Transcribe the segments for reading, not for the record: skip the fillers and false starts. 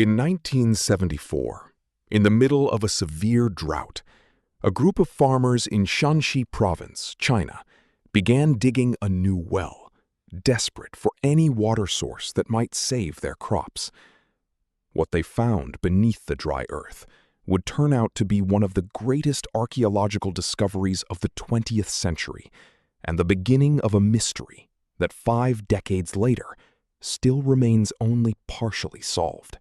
In 1974, in the middle of a severe drought, a group of farmers in Shanxi province, China, began digging a new well, desperate for any water source that might save their crops. What they found beneath the dry earth would turn out to be one of the greatest archaeological discoveries of the 20th century and the beginning of a mystery that 5 decades later still remains only partially solved.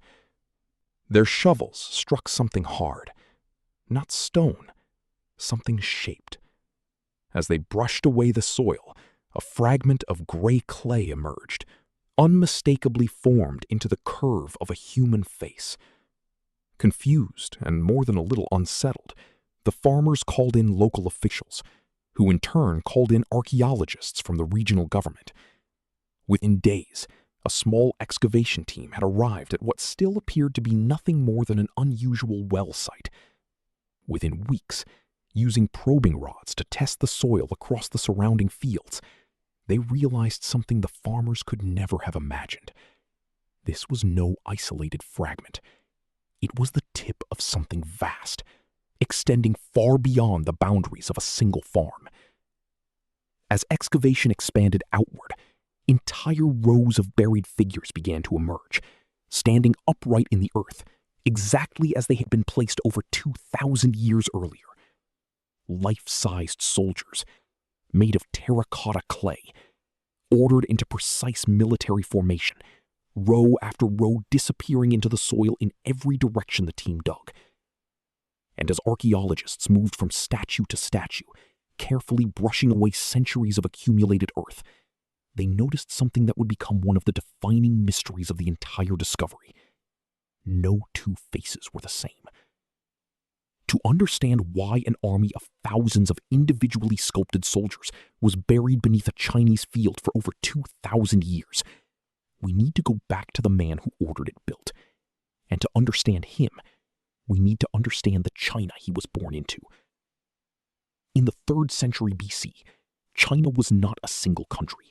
Their shovels struck something hard, not stone, something shaped. As they brushed away the soil, a fragment of gray clay emerged, unmistakably formed into the curve of a human face. Confused and more than a little unsettled, the farmers called in local officials, who in turn called in archaeologists from the regional government. Within days, a small excavation team had arrived at what still appeared to be nothing more than an unusual well site. Within weeks, using probing rods to test the soil across the surrounding fields, they realized something the farmers could never have imagined. This was no isolated fragment. It was the tip of something vast, extending far beyond the boundaries of a single farm. As excavation expanded outward, entire rows of buried figures began to emerge, standing upright in the earth, exactly as they had been placed over 2,000 years earlier. Life-sized soldiers, made of terracotta clay, ordered into precise military formation, row after row disappearing into the soil in every direction the team dug. And as archaeologists moved from statue to statue, carefully brushing away centuries of accumulated earth, they noticed something that would become one of the defining mysteries of the entire discovery. No two faces were the same. To understand why an army of thousands of individually sculpted soldiers was buried beneath a Chinese field for over 2,000 years, we need to go back to the man who ordered it built. And to understand him, we need to understand the China he was born into. In the 3rd century BC, China was not a single country.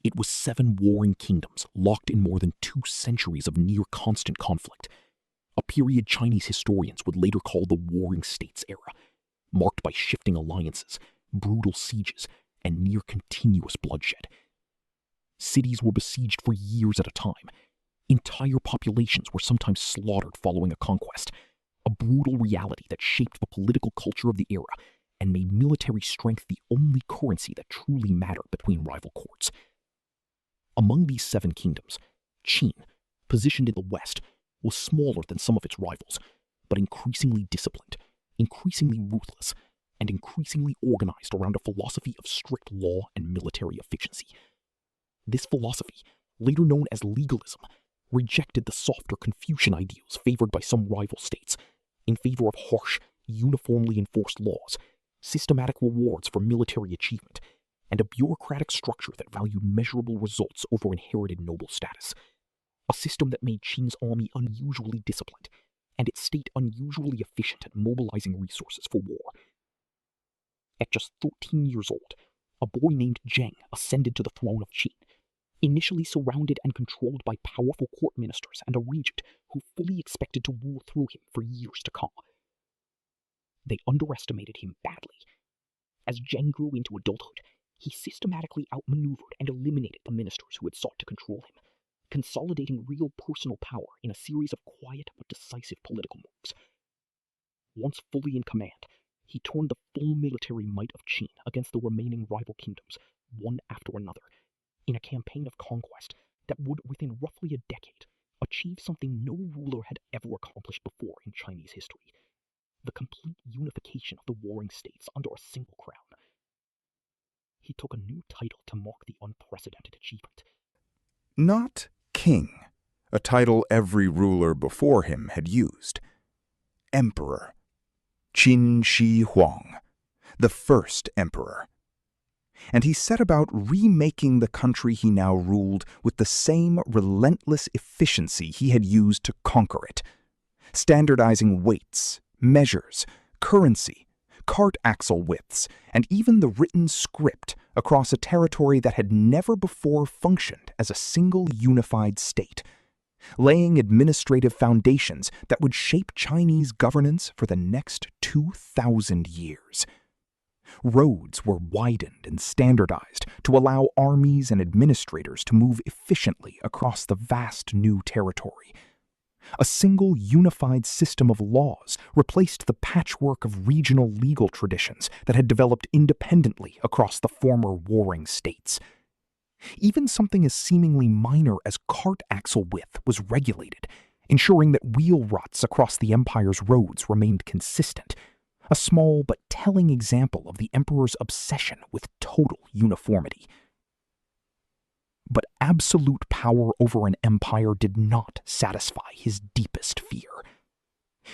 It was 7 warring kingdoms locked in more than 2 centuries of near-constant conflict, a period Chinese historians would later call the Warring States era, marked by shifting alliances, brutal sieges, and near-continuous bloodshed. Cities were besieged for years at a time. Entire populations were sometimes slaughtered following a conquest, a brutal reality that shaped the political culture of the era and made military strength the only currency that truly mattered between rival courts. Among these 7 kingdoms, Qin, positioned in the west, was smaller than some of its rivals, but increasingly disciplined, increasingly ruthless, and increasingly organized around a philosophy of strict law and military efficiency. This philosophy, later known as legalism, rejected the softer Confucian ideals favored by some rival states in favor of harsh, uniformly enforced laws, systematic rewards for military achievement, and a bureaucratic structure that valued measurable results over inherited noble status. A system that made Qin's army unusually disciplined, and its state unusually efficient at mobilizing resources for war. At just 13 years old, a boy named Zheng ascended to the throne of Qin, initially surrounded and controlled by powerful court ministers and a regent who fully expected to rule through him for years to come. They underestimated him badly. As Zheng grew into adulthood, he systematically outmaneuvered and eliminated the ministers who had sought to control him, consolidating real personal power in a series of quiet but decisive political moves. Once fully in command, he turned the full military might of Qin against the remaining rival kingdoms, one after another, in a campaign of conquest that would, within roughly a decade, achieve something no ruler had ever accomplished before in Chinese history: the complete unification of the warring states under a single crown. He took a new title to mark the unprecedented achievement. Not king, a title every ruler before him had used. Emperor. Qin Shi Huang, the first emperor. And he set about remaking the country he now ruled with the same relentless efficiency he had used to conquer it, standardizing weights, measures, currency, cart axle widths, and even the written script across a territory that had never before functioned as a single unified state. laying administrative foundations that would shape Chinese governance for the next 2,000 years. Roads were widened and standardized to allow armies and administrators to move efficiently across the vast new territory. A single unified system of laws replaced the patchwork of regional legal traditions that had developed independently across the former warring states. Even something as seemingly minor as cart axle width was regulated, ensuring that wheel ruts across the empire's roads remained consistent, a small but telling example of the emperor's obsession with total uniformity. But absolute power over an empire did not satisfy his deepest fear.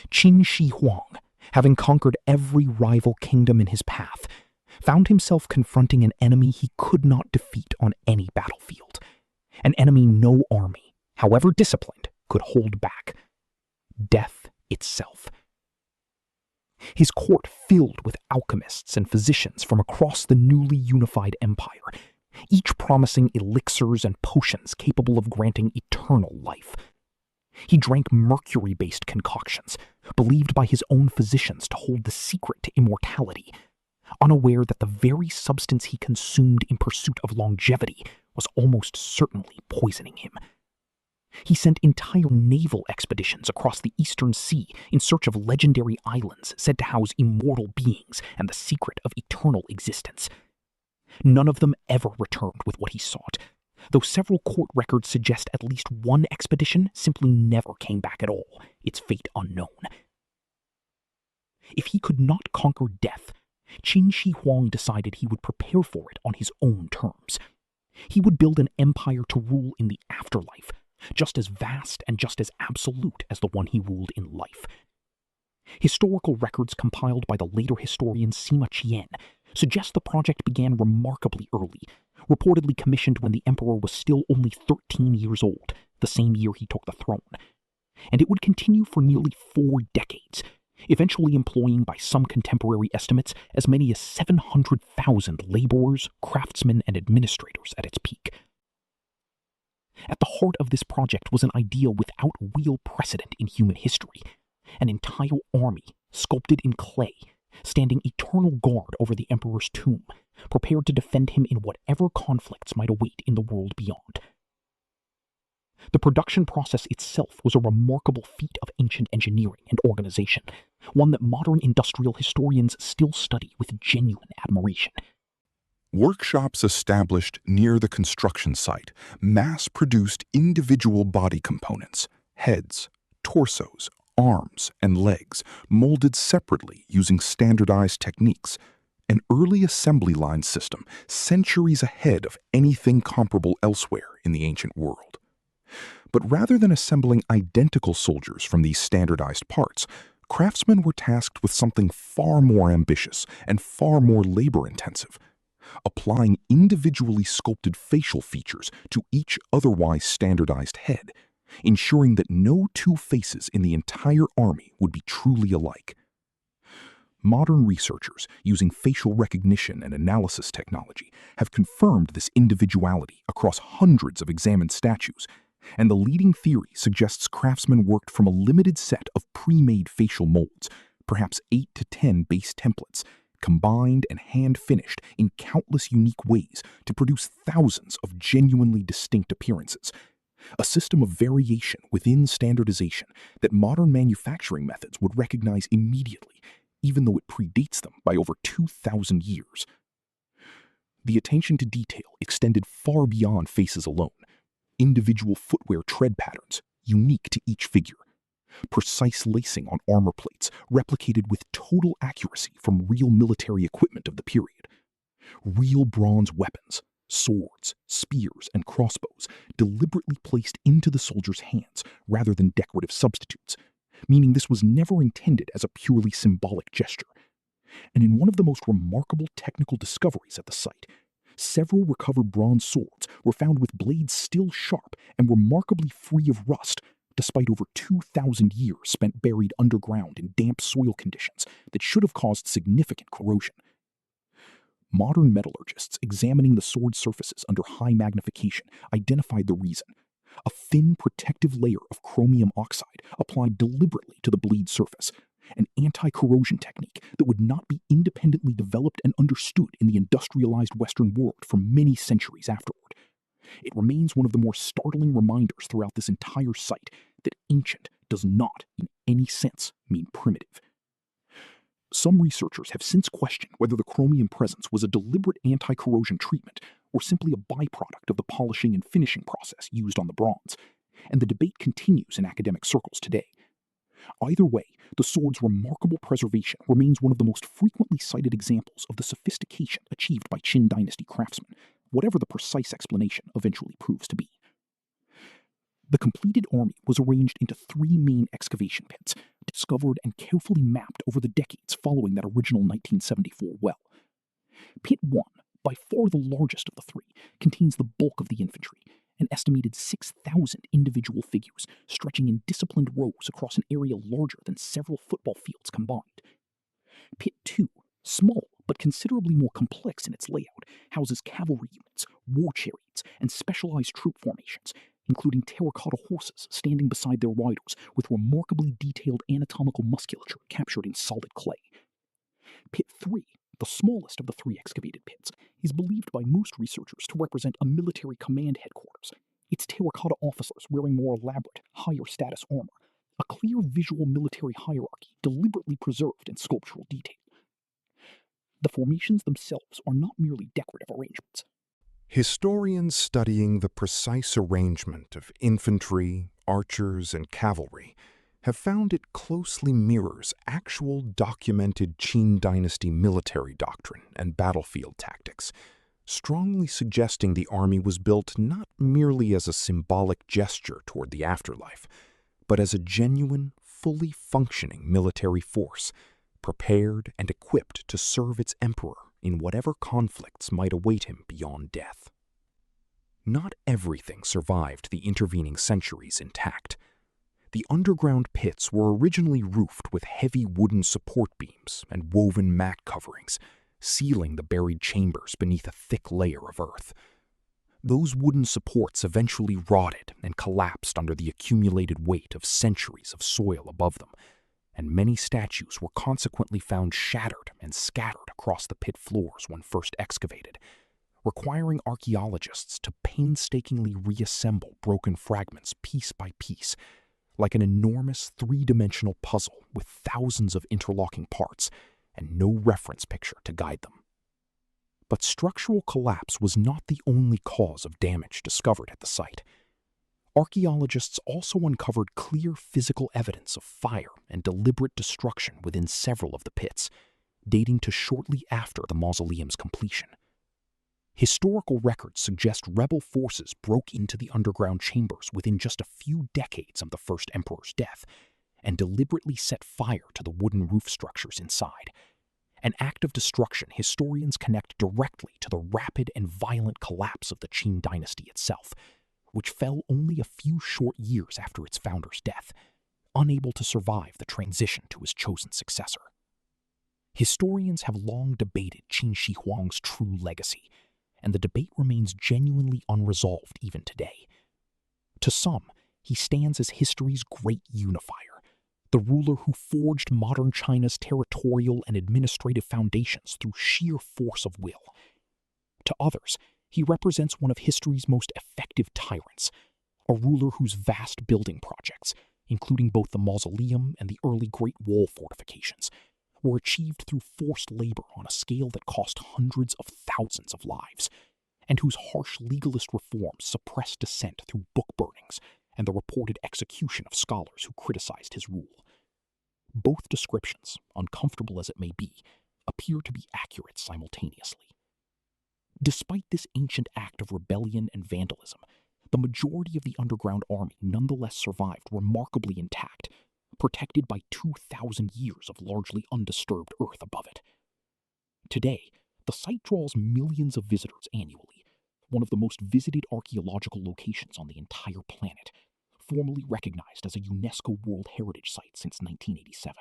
Qin Shi Huang, having conquered every rival kingdom in his path, found himself confronting an enemy he could not defeat on any battlefield, an enemy no army, however disciplined, could hold back: death itself. His court filled with alchemists and physicians from across the newly unified empire, each promising elixirs and potions capable of granting eternal life. He drank mercury-based concoctions, believed by his own physicians to hold the secret to immortality, unaware that the very substance he consumed in pursuit of longevity was almost certainly poisoning him. He sent entire naval expeditions across the Eastern Sea in search of legendary islands said to house immortal beings and the secret of eternal existence. None of them ever returned with what he sought, though several court records suggest at least one expedition simply never came back at all, its fate unknown. If he could not conquer death, Qin Shi Huang decided he would prepare for it on his own terms. He would build an empire to rule in the afterlife, just as vast and just as absolute as the one he ruled in life. Historical records compiled by the later historian Sima Qian suggest the project began remarkably early, reportedly commissioned when the emperor was still only 13 years old, the same year he took the throne. And it would continue for nearly 4 decades, eventually employing, by some contemporary estimates, as many as 700,000 laborers, craftsmen, and administrators at its peak. At the heart of this project was an idea without real precedent in human history: an entire army, sculpted in clay, standing eternal guard over the emperor's tomb, prepared to defend him in whatever conflicts might await in the world beyond. The production process itself was a remarkable feat of ancient engineering and organization, one that modern industrial historians still study with genuine admiration. Workshops established near the construction site mass-produced individual body components, heads, torsos, arms, and legs, molded separately using standardized techniques, an early assembly line system centuries ahead of anything comparable elsewhere in the ancient world. But rather than assembling identical soldiers from these standardized parts, craftsmen were tasked with something far more ambitious and far more labor-intensive: applying individually sculpted facial features to each otherwise standardized head, ensuring that no two faces in the entire army would be truly alike. Modern researchers, using facial recognition and analysis technology, have confirmed this individuality across hundreds of examined statues, and the leading theory suggests craftsmen worked from a limited set of pre-made facial molds, perhaps 8 to 10 base templates, combined and hand-finished in countless unique ways to produce thousands of genuinely distinct appearances, a system of variation within standardization that modern manufacturing methods would recognize immediately, even though it predates them by over 2,000 years. The attention to detail extended far beyond faces alone: individual footwear tread patterns, unique to each figure, precise lacing on armor plates replicated with total accuracy from real military equipment of the period, real bronze weapons, swords, spears, and crossbows deliberately placed into the soldier's hands rather than decorative substitutes, meaning this was never intended as a purely symbolic gesture. And in one of the most remarkable technical discoveries at the site, several recovered bronze swords were found with blades still sharp and remarkably free of rust, despite over 2,000 years spent buried underground in damp soil conditions that should have caused significant corrosion. Modern metallurgists examining the sword surfaces under high magnification identified the reason: a thin protective layer of chromium oxide applied deliberately to the bleed surface, an anti-corrosion technique that would not be independently developed and understood in the industrialized Western world for many centuries afterward. It remains one of the more startling reminders throughout this entire site that ancient does not, in any sense, mean primitive. Some researchers have since questioned whether the chromium presence was a deliberate anti-corrosion treatment or simply a byproduct of the polishing and finishing process used on the bronze, and the debate continues in academic circles today. Either way, the sword's remarkable preservation remains one of the most frequently cited examples of the sophistication achieved by Qin dynasty craftsmen, whatever the precise explanation eventually proves to be. The completed army was arranged into 3 main excavation pits, discovered and carefully mapped over the decades following that original 1974 well. Pit 1, by far the largest of the 3, contains the bulk of the infantry, an estimated 6,000 individual figures stretching in disciplined rows across an area larger than several football fields combined. Pit 2, small but considerably more complex in its layout, houses cavalry units, war chariots, and specialized troop formations, including terracotta horses standing beside their riders with remarkably detailed anatomical musculature captured in solid clay. Pit 3, the smallest of the 3 excavated pits, is believed by most researchers to represent a military command headquarters, its terracotta officers wearing more elaborate, higher status armor, a clear visual military hierarchy deliberately preserved in sculptural detail. The formations themselves are not merely decorative arrangements. Historians studying the precise arrangement of infantry, archers, and cavalry have found it closely mirrors actual documented Qin dynasty military doctrine and battlefield tactics, strongly suggesting the army was built not merely as a symbolic gesture toward the afterlife, but as a genuine, fully functioning military force, prepared and equipped to serve its emperor in whatever conflicts might await him beyond death. Not everything survived the intervening centuries intact. The underground pits were originally roofed with heavy wooden support beams and woven mat coverings, sealing the buried chambers beneath a thick layer of earth. Those wooden supports eventually rotted and collapsed under the accumulated weight of centuries of soil above them, and many statues were consequently found shattered and scattered across the pit floors when first excavated, requiring archaeologists to painstakingly reassemble broken fragments piece by piece, like an enormous 3-dimensional puzzle with thousands of interlocking parts and no reference picture to guide them. But structural collapse was not the only cause of damage discovered at the site. Archaeologists also uncovered clear physical evidence of fire and deliberate destruction within several of the pits, dating to shortly after the mausoleum's completion. Historical records suggest rebel forces broke into the underground chambers within just a few decades of the first emperor's death and deliberately set fire to the wooden roof structures inside. An act of destruction historians connect directly to the rapid and violent collapse of the Qin dynasty itself, which fell only a few short years after its founder's death, unable to survive the transition to his chosen successor. Historians have long debated Qin Shi Huang's true legacy, and the debate remains genuinely unresolved even today. To some, he stands as history's great unifier, the ruler who forged modern China's territorial and administrative foundations through sheer force of will. To others, he represents one of history's most effective tyrants, a ruler whose vast building projects, including both the mausoleum and the early Great Wall fortifications, were achieved through forced labor on a scale that cost hundreds of thousands of lives, and whose harsh legalist reforms suppressed dissent through book burnings and the reported execution of scholars who criticized his rule. Both descriptions, uncomfortable as it may be, appear to be accurate simultaneously. Despite this ancient act of rebellion and vandalism, the majority of the underground army nonetheless survived remarkably intact, protected by 2,000 years of largely undisturbed earth above it. Today, the site draws millions of visitors annually, one of the most visited archaeological locations on the entire planet, formally recognized as a UNESCO World Heritage Site since 1987.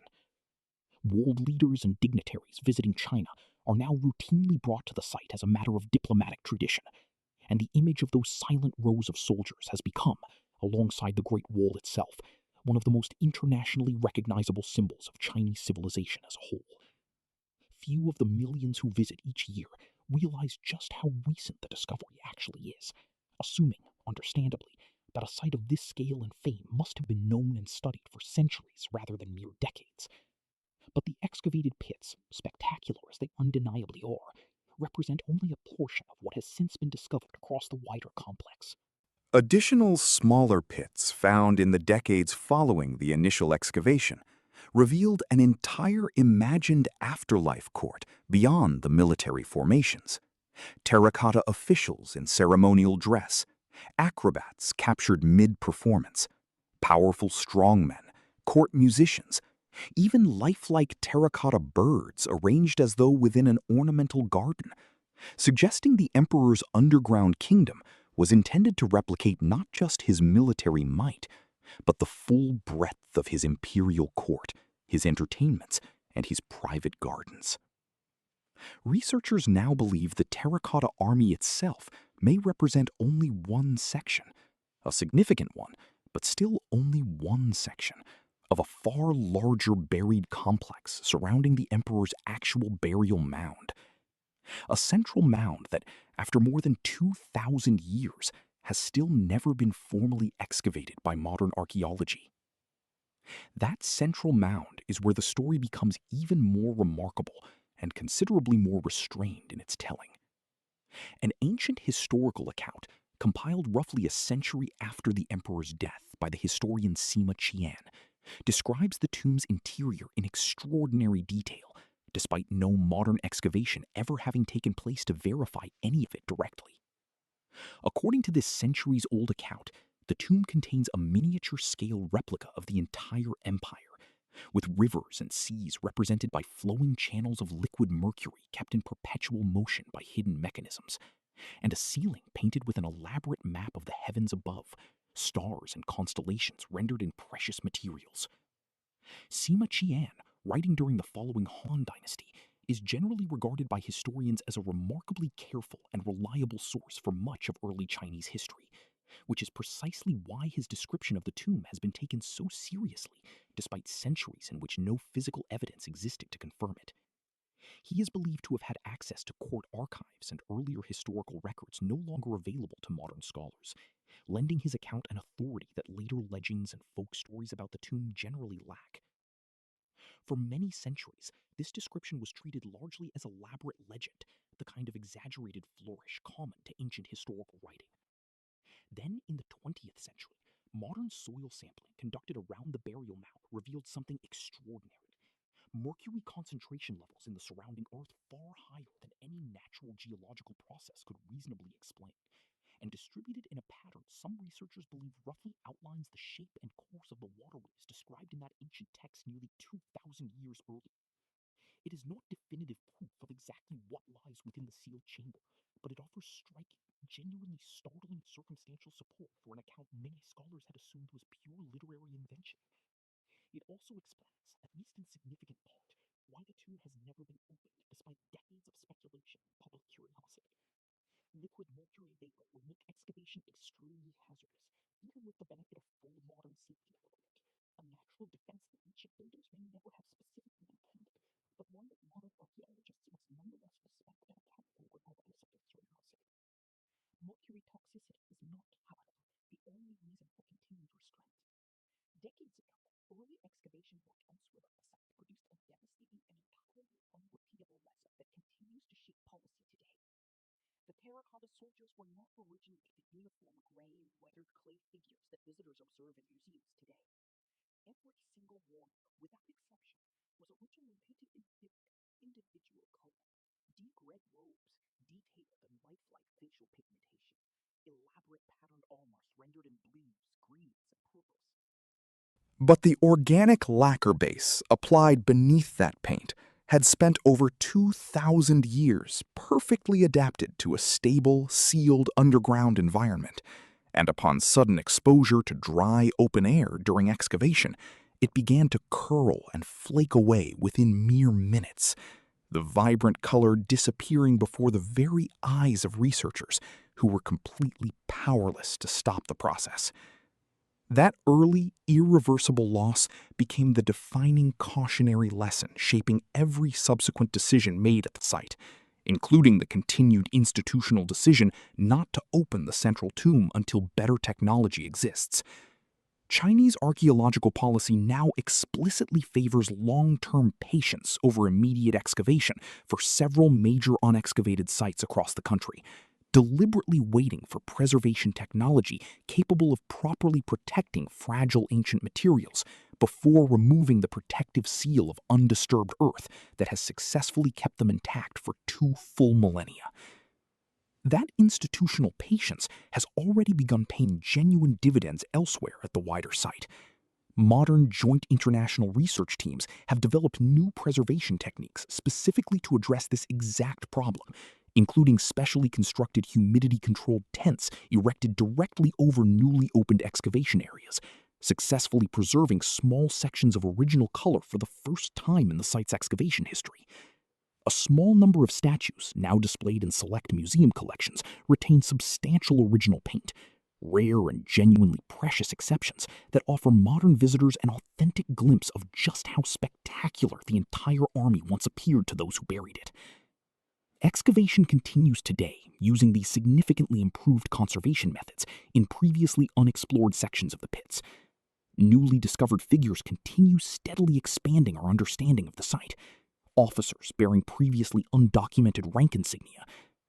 World leaders and dignitaries visiting China are now routinely brought to the site as a matter of diplomatic tradition, and the image of those silent rows of soldiers has become, alongside the Great Wall itself, one of the most internationally recognizable symbols of Chinese civilization as a whole. Few of the millions who visit each year realize just how recent the discovery actually is, assuming, understandably, that a site of this scale and fame must have been known and studied for centuries rather than mere decades. But the excavated pits, spectacular as they undeniably are, represent only a portion of what has since been discovered across the wider complex. Additional smaller pits found in the decades following the initial excavation revealed an entire imagined afterlife court beyond the military formations. Terracotta officials in ceremonial dress, acrobats captured mid-performance, powerful strongmen, court musicians, even lifelike terracotta birds arranged as though within an ornamental garden, suggesting the emperor's underground kingdom was intended to replicate not just his military might, but the full breadth of his imperial court, his entertainments, and his private gardens. Researchers now believe the terracotta army itself may represent only one section, a significant one, but still only one section, of a far larger buried complex surrounding the emperor's actual burial mound. A central mound that, after more than 2,000 years, has still never been formally excavated by modern archaeology. That central mound is where the story becomes even more remarkable and considerably more restrained in its telling. An ancient historical account, compiled roughly a century after the emperor's death by the historian Sima Qian, describes the tomb's interior in extraordinary detail, despite no modern excavation ever having taken place to verify any of it directly. According to this centuries-old account, the tomb contains a miniature-scale replica of the entire empire, with rivers and seas represented by flowing channels of liquid mercury kept in perpetual motion by hidden mechanisms, and a ceiling painted with an elaborate map of the heavens above, stars and constellations rendered in precious materials. Sima Qian, writing during the following Han Dynasty, is generally regarded by historians as a remarkably careful and reliable source for much of early Chinese history, which is precisely why his description of the tomb has been taken so seriously, despite centuries in which no physical evidence existed to confirm it. He is believed to have had access to court archives and earlier historical records no longer available to modern scholars, lending his account an authority that later legends and folk stories about the tomb generally lack. For many centuries, this description was treated largely as elaborate legend, the kind of exaggerated flourish common to ancient historical writing. Then, in the 20th century, modern soil sampling conducted around the burial mound revealed something extraordinary. Mercury concentration levels in the surrounding earth far higher than any natural geological process could reasonably explain, and distributed in a pattern some researchers believe roughly outlines the shape and course of the waterways described in that ancient text nearly 2,000 years earlier. It is not definitive proof of exactly what lies within the sealed chamber, but it offers striking, genuinely startling circumstantial support for an account many scholars had assumed was pure literary invention. It also explains, at least in significant part, why the tomb has never been opened despite decades of speculation and public curiosity. Liquid mercury vapor would make excavation extremely hazardous, even with the benefit of full modern safety equipment. A natural defense that ancient builders may never have specifically intended, but one that modern archaeologists must nonetheless respect and account for out of public curiosity. Mercury toxicity is not, however, the only reason for continued restraint. Decades ago, early excavation work elsewhere at the site produced a devastating and entirely unrepeatable lesson that continues to shape policy today. The terracotta soldiers were not originally the uniform gray, weathered clay figures that visitors observe in museums today. Every single warrior, without exception, was originally painted in vivid, individual color. Deep red robes, detailed and lifelike facial pigmentation, elaborate patterned armors rendered in blues, greens, and purples. But the organic lacquer base applied beneath that paint had spent over 2,000 years perfectly adapted to a stable, sealed underground environment, and upon sudden exposure to dry, open air during excavation, it began to curl and flake away within mere minutes, the vibrant color disappearing before the very eyes of researchers who were completely powerless to stop the process. That early, irreversible loss became the defining cautionary lesson shaping every subsequent decision made at the site, including the continued institutional decision not to open the central tomb until better technology exists. Chinese archaeological policy now explicitly favors long-term patience over immediate excavation for several major unexcavated sites across the country, deliberately waiting for preservation technology capable of properly protecting fragile ancient materials before removing the protective seal of undisturbed earth that has successfully kept them intact for 2 full millennia. That institutional patience has already begun paying genuine dividends elsewhere at the wider site. Modern joint international research teams have developed new preservation techniques specifically to address this exact problem, including specially constructed humidity-controlled tents erected directly over newly opened excavation areas, successfully preserving small sections of original color for the first time in the site's excavation history. A small number of statues, now displayed in select museum collections, retain substantial original paint, rare and genuinely precious exceptions that offer modern visitors an authentic glimpse of just how spectacular the entire army once appeared to those who buried it. Excavation continues today using these significantly improved conservation methods in previously unexplored sections of the pits. Newly discovered figures continue steadily expanding our understanding of the site. Officers bearing previously undocumented rank insignia,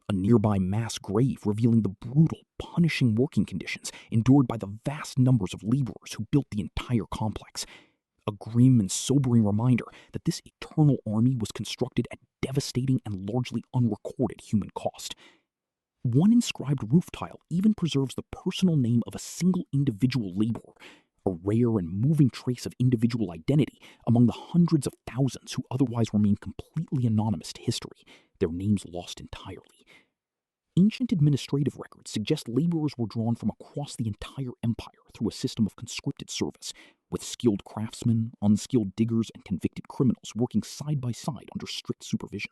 a nearby mass grave revealing the brutal, punishing working conditions endured by the vast numbers of laborers who built the entire complex. A grim and sobering reminder that this eternal army was constructed at devastating and largely unrecorded human cost. One inscribed roof tile even preserves the personal name of a single individual laborer, a rare and moving trace of individual identity among the hundreds of thousands who otherwise remain completely anonymous to history, their names lost entirely. Ancient administrative records suggest laborers were drawn from across the entire empire through a system of conscripted service, with skilled craftsmen, unskilled diggers, and convicted criminals working side by side under strict supervision.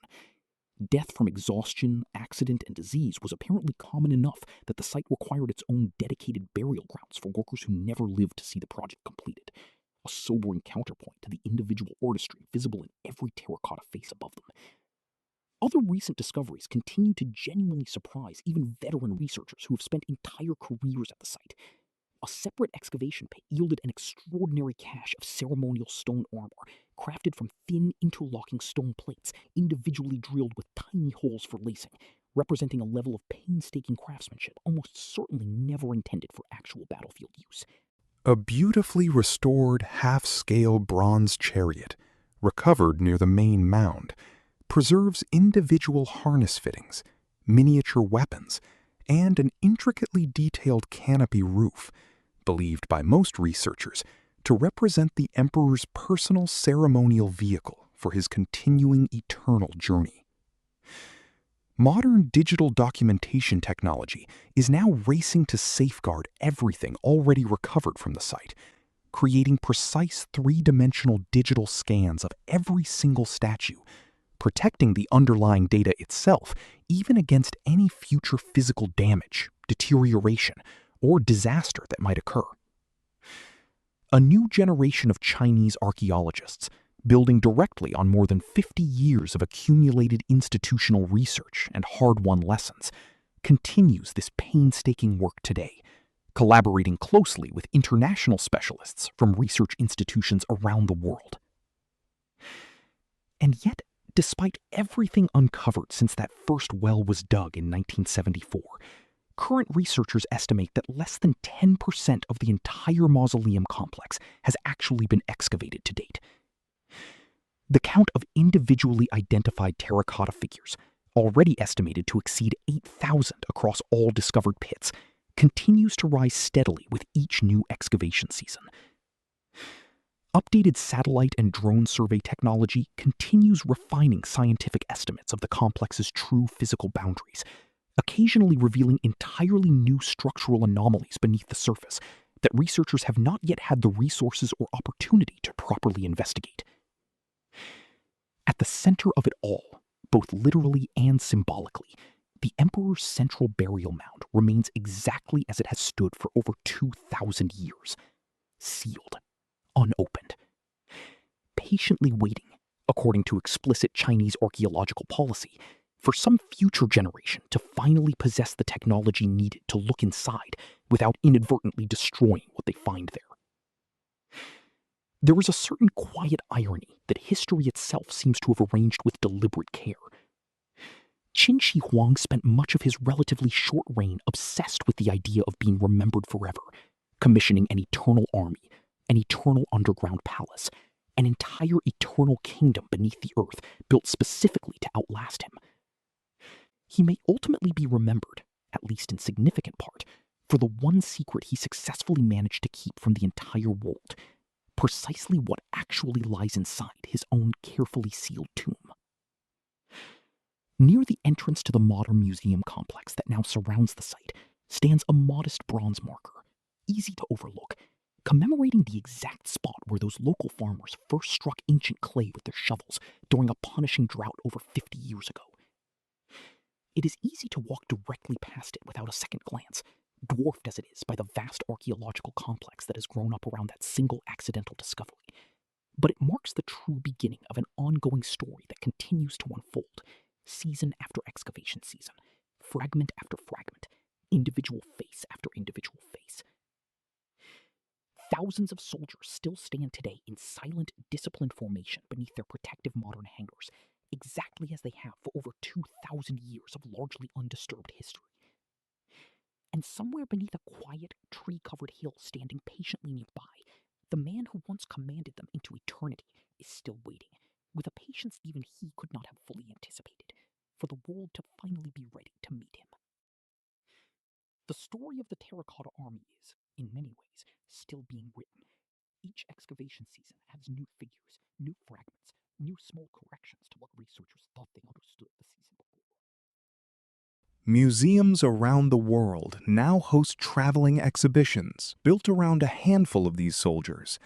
Death from exhaustion, accident, and disease was apparently common enough that the site required its own dedicated burial grounds for workers who never lived to see the project completed, a sobering counterpoint to the individual artistry visible in every terracotta face above them. Other recent discoveries continue to genuinely surprise even veteran researchers who have spent entire careers at the site. A separate excavation pit yielded an extraordinary cache of ceremonial stone armor, crafted from thin, interlocking stone plates, individually drilled with tiny holes for lacing, representing a level of painstaking craftsmanship almost certainly never intended for actual battlefield use. A beautifully restored half-scale bronze chariot, recovered near the main mound, preserves individual harness fittings, miniature weapons, and an intricately detailed canopy roof, believed by most researchers to represent the emperor's personal ceremonial vehicle for his continuing eternal journey. Modern digital documentation technology is now racing to safeguard everything already recovered from the site, creating precise 3-dimensional digital scans of every single statue, protecting the underlying data itself even against any future physical damage, deterioration, or disaster that might occur. A new generation of Chinese archaeologists, building directly on more than 50 years of accumulated institutional research and hard-won lessons, continues this painstaking work today, collaborating closely with international specialists from research institutions around the world. And yet, despite everything uncovered since that first well was dug in 1974, current researchers estimate that less than 10% of the entire mausoleum complex has actually been excavated to date. The count of individually identified terracotta figures, already estimated to exceed 8,000 across all discovered pits, continues to rise steadily with each new excavation season. Updated satellite and drone survey technology continues refining scientific estimates of the complex's true physical boundaries, occasionally revealing entirely new structural anomalies beneath the surface that researchers have not yet had the resources or opportunity to properly investigate. At the center of it all, both literally and symbolically, The emperor's central burial mound remains exactly as it has stood for over 2,000 years, sealed, unopened, patiently waiting, according to explicit Chinese archaeological policy, for some future generation to finally possess the technology needed to look inside without inadvertently destroying what they find there. There is a certain quiet irony that history itself seems to have arranged with deliberate care. Qin Shi Huang spent much of his relatively short reign obsessed with the idea of being remembered forever, commissioning an eternal army, an eternal underground palace, an entire eternal kingdom beneath the earth built specifically to outlast him. He may ultimately be remembered, at least in significant part, for the one secret he successfully managed to keep from the entire world, precisely what actually lies inside his own carefully sealed tomb. Near the entrance to the modern museum complex that now surrounds the site stands a modest bronze marker, easy to overlook, commemorating the exact spot where those local farmers first struck ancient clay with their shovels during a punishing drought over 50 years ago. It is easy to walk directly past it without a second glance, dwarfed as it is by the vast archaeological complex that has grown up around that single accidental discovery. But it marks the true beginning of an ongoing story that continues to unfold, season after excavation season, fragment after fragment, individual face after individual face. Thousands of soldiers still stand today in silent, disciplined formation beneath their protective modern hangars, exactly as they have for over 2,000 years of largely undisturbed history. And somewhere beneath a quiet, tree-covered hill standing patiently nearby, the man who once commanded them into eternity is still waiting, with a patience even he could not have fully anticipated, for the world to finally be ready to meet him. The story of the Terracotta Army is, in many ways, still being written. Each excavation season adds new figures, new fragments, new small corrections to what researchers thought they understood the season before. Museums around the world now host traveling exhibitions built around a handful of these soldiers,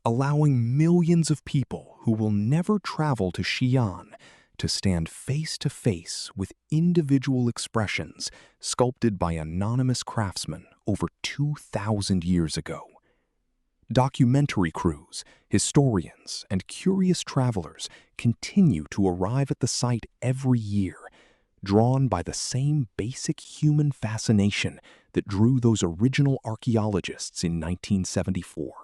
allowing millions of people who will never travel to Xi'an to stand face to face with individual expressions sculpted by anonymous craftsmen over 2,000 years ago. Documentary crews, historians, and curious travelers continue to arrive at the site every year, drawn by the same basic human fascination that drew those original archaeologists in 1974.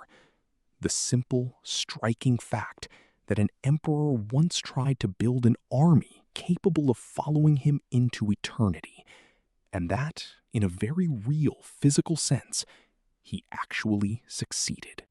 The simple, striking fact that an emperor once tried to build an army capable of following him into eternity, and that, in a very real physical sense, he actually succeeded.